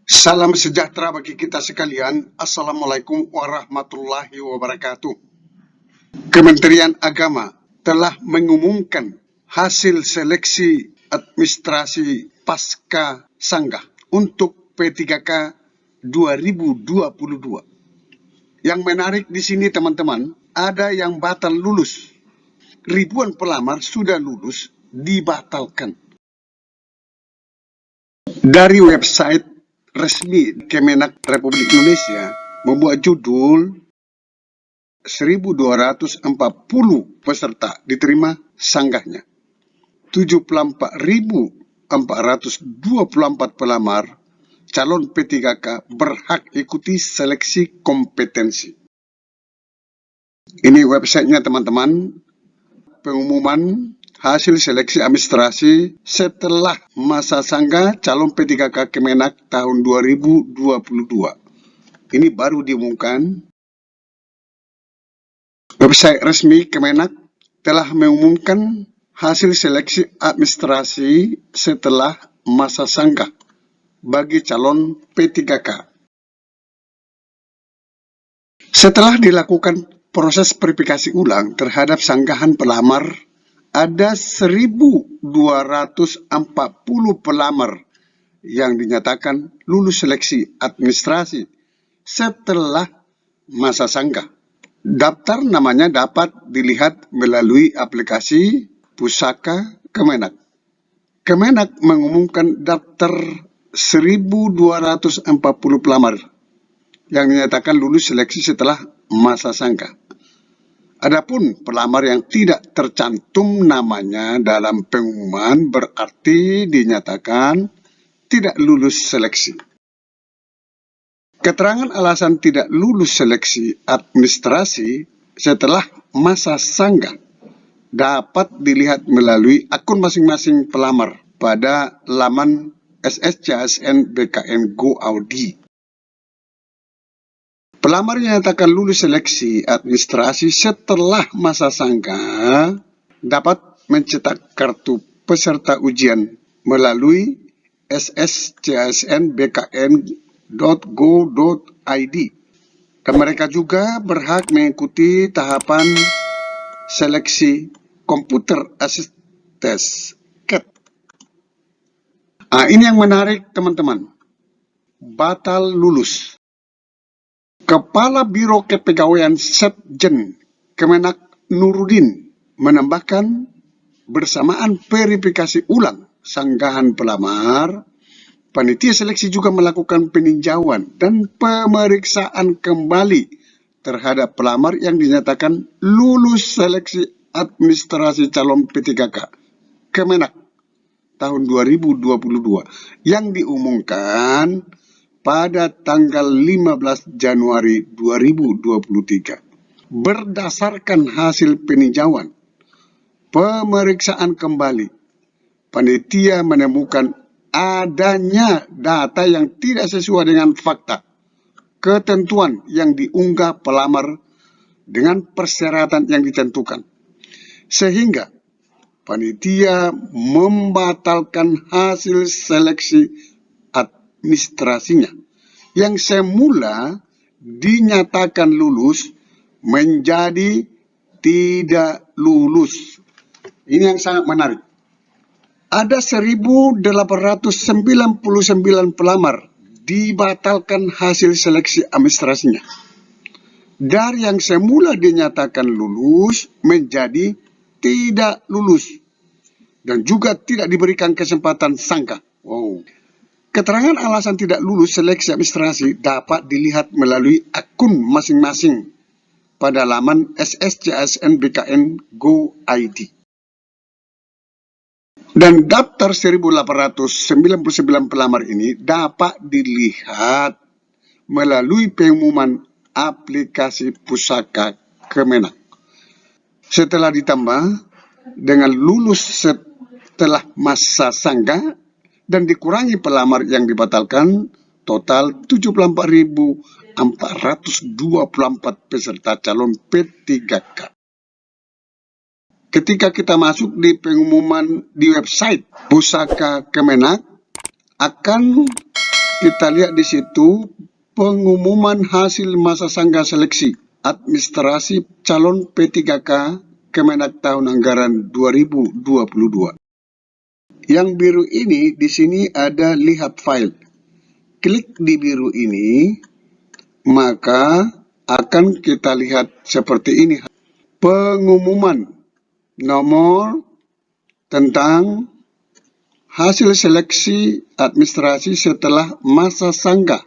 Salam sejahtera bagi kita sekalian. Assalamualaikum warahmatullahi wabarakatuh. Kementerian Agama telah mengumumkan hasil seleksi administrasi pasca sanggah untuk P3K 2022. Yang menarik di sini teman-teman, ada yang batal lulus. Ribuan pelamar sudah lulus dibatalkan. Dari website resmi Kemenak Republik Indonesia membuat judul 1.240 peserta diterima sanggahnya. 74.424 pelamar calon P3K berhak ikuti seleksi kompetensi. Ini websitenya teman-teman, pengumuman hasil seleksi administrasi setelah masa sanggah calon P3K Kemenak tahun 2022. Ini baru diumumkan. Website resmi Kemenak telah mengumumkan hasil seleksi administrasi setelah masa sanggah bagi calon P3K. Setelah dilakukan proses verifikasi ulang terhadap sanggahan pelamar, ada 1.240 pelamar yang dinyatakan lulus seleksi administrasi setelah masa sanggah. Daftar namanya dapat dilihat melalui aplikasi Pusaka Kemenak. Kemenak mengumumkan daftar 1.240 pelamar yang dinyatakan lulus seleksi setelah masa sanggah. Adapun pelamar yang tidak tercantum namanya dalam pengumuman berarti dinyatakan tidak lulus seleksi. Keterangan alasan tidak lulus seleksi administrasi setelah masa sanggah dapat dilihat melalui akun masing-masing pelamar pada laman SSCASN BKN Go Audi. Pelamar yang dinyatakan lulus seleksi administrasi setelah masa sanggah dapat mencetak kartu peserta ujian melalui sscsnbkn.go.id. Dan mereka juga berhak mengikuti tahapan seleksi Computer Assist Test (CAT). Ini yang menarik teman-teman. Batal lulus. Kepala Biro Kepegawaian Setjen Kemenak Nurudin menambahkan bersamaan verifikasi ulang sanggahan pelamar, panitia seleksi juga melakukan peninjauan dan pemeriksaan kembali terhadap pelamar yang dinyatakan lulus seleksi administrasi calon P3K Kemenak tahun 2022 yang diumumkan pada tanggal 15 Januari 2023. Berdasarkan hasil peninjauan, pemeriksaan kembali, panitia menemukan adanya data yang tidak sesuai dengan fakta, ketentuan yang diunggah pelamar dengan persyaratan yang ditentukan. Sehingga panitia membatalkan hasil seleksi administrasinya yang semula dinyatakan lulus menjadi tidak lulus. Ini yang sangat menarik. Ada 1.899 pelamar dibatalkan hasil seleksi administrasinya. Dari yang semula dinyatakan lulus menjadi tidak lulus dan juga tidak diberikan kesempatan sanggah. Keterangan alasan tidak lulus seleksi administrasi dapat dilihat melalui akun masing-masing pada laman SSCASN BKN Go ID. Dan daftar 1.899 pelamar ini dapat dilihat melalui pengumuman aplikasi Pusaka Kemenak. Setelah ditambah dengan lulus setelah masa sanggah dan dikurangi pelamar yang dibatalkan, total 74.424 peserta calon P3K. Ketika kita masuk di pengumuman di website Pusaka Kemenak, akan kita lihat di situ pengumuman hasil masa sangga seleksi administrasi calon P3K Kemenak tahun anggaran 2022. Yang biru ini di sini ada lihat file. Klik di biru ini, maka akan kita lihat seperti ini. Pengumuman nomor tentang hasil seleksi administrasi setelah masa sangga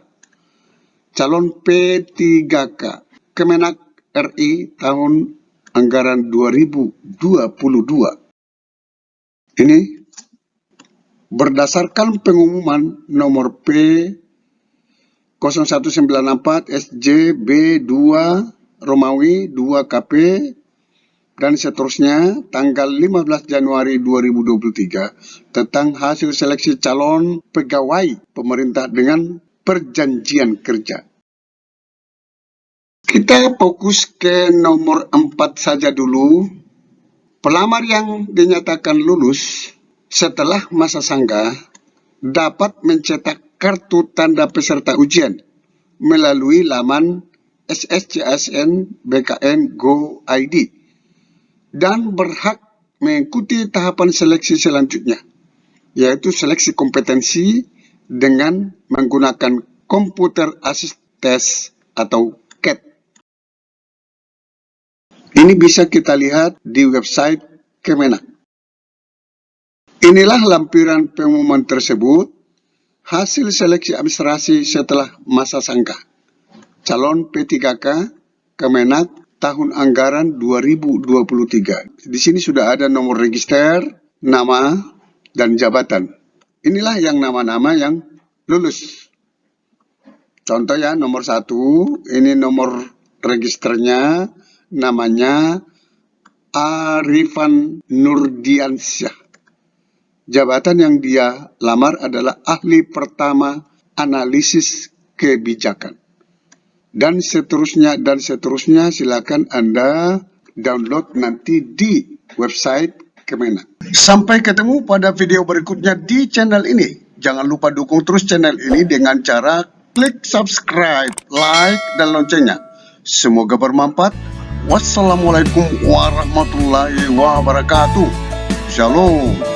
calon P3K Kemenak RI tahun anggaran 2022. Ini berdasarkan pengumuman nomor P 0194 SJB 2 Romawi 2 KP dan seterusnya tanggal 15 Januari 2023 tentang hasil seleksi calon pegawai pemerintah dengan perjanjian kerja. Kita fokus ke nomor 4 saja dulu. Pelamar yang dinyatakan lulus setelah masa sangga dapat mencetak kartu tanda peserta ujian melalui laman SSCSN BKN Go ID dan berhak mengikuti tahapan seleksi selanjutnya, yaitu seleksi kompetensi dengan menggunakan komputer assist test atau CAT. Ini bisa kita lihat di website Kemenak. Inilah lampiran pengumuman tersebut. Hasil seleksi administrasi setelah masa sangga calon P3K Kemenak tahun anggaran 2023. Di sini sudah ada nomor register, nama, dan jabatan. Inilah yang nama-nama yang lulus. Contoh ya, nomor 1, ini nomor registernya, namanya Arifan Nurdiansyah. Jabatan yang dia lamar adalah ahli pertama analisis kebijakan. Dan seterusnya, silakan Anda download nanti di website Kemenak. Sampai ketemu pada video berikutnya di channel ini. Jangan lupa dukung terus channel ini dengan cara klik subscribe, like, dan loncengnya. Semoga bermanfaat. Wassalamualaikum warahmatullahi wabarakatuh. Shalom.